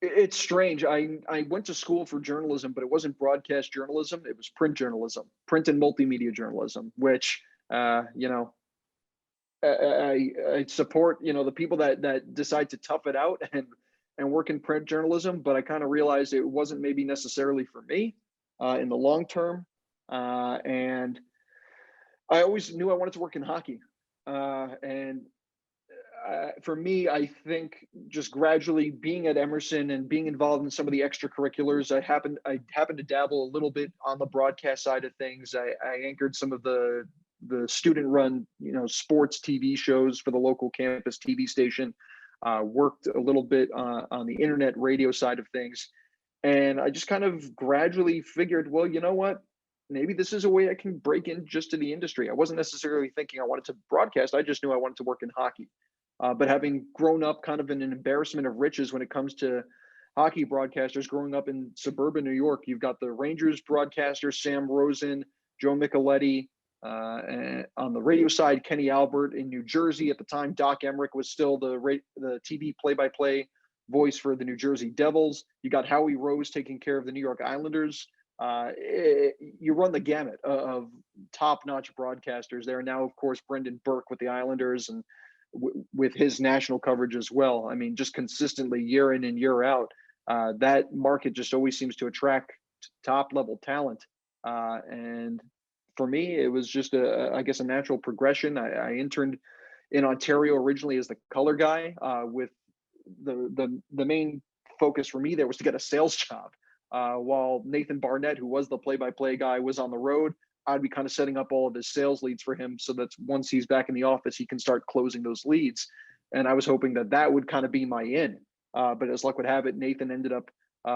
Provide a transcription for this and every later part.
It's strange. I went to school for journalism, but it wasn't broadcast journalism. It was print journalism, print and multimedia journalism, which, you know, I support, you know, the people that decide to tough it out and work in print journalism, but I kind of realized it wasn't maybe necessarily for me in the long term. And I always knew I wanted to work in hockey. And for me, I think just gradually being at Emerson and being involved in some of the extracurriculars, I happened to dabble a little bit on the broadcast side of things. I anchored some of the student run, you know, sports TV shows for the local campus TV station. Worked a little bit on the internet radio side of things, and I just kind of gradually figured, well, you know what? Maybe this is a way I can break in just to the industry. I wasn't necessarily thinking I wanted to broadcast. I just knew I wanted to work in hockey. But having grown up kind of in an embarrassment of riches when it comes to hockey broadcasters, growing up in suburban New York, you've got the Rangers broadcaster, Sam Rosen, Joe Micheletti. And on the radio side, Kenny Albert in New Jersey. At the time, Doc Emmerich was still the TV play-by-play voice for the New Jersey Devils. You got Howie Rose taking care of the New York Islanders. You run the gamut of top-notch broadcasters there. Now, of course, Brendan Burke with the Islanders and with his national coverage as well. I mean, just consistently year in and year out, that market just always seems to attract top level talent. And for me, it was just I guess, a natural progression. I interned in Ontario originally as the color guy, with the main focus for me there was to get a sales job. While Nathan Barnett, who was the play-by-play guy, was on the road, I'd be kind of setting up all of his sales leads for him so that once he's back in the office, he can start closing those leads. And I was hoping that that would kind of be my in. But as luck would have it, Nathan ended up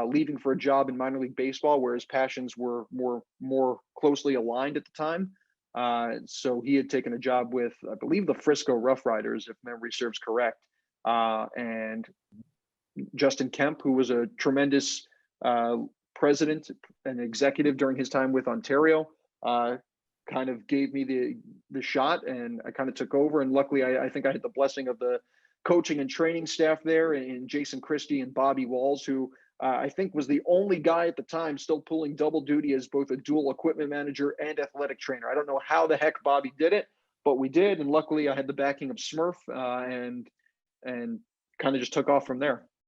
leaving for a job in minor league baseball where his passions were more closely aligned at the time. So he had taken a job with, I believe, the Frisco Rough Riders, if memory serves correct. And Justin Kemp, who was a tremendous president and executive during his time with Ontario, kind of gave me the shot, and I kind of took over. And luckily, I think I had the blessing of the coaching and training staff there, and Jason Christie and Bobby Walls, who I think was the only guy at the time still pulling double duty as both a dual equipment manager and athletic trainer. I don't know how the heck Bobby did it, but we did, and luckily I had the backing of Smurf, and kind of just took off from there.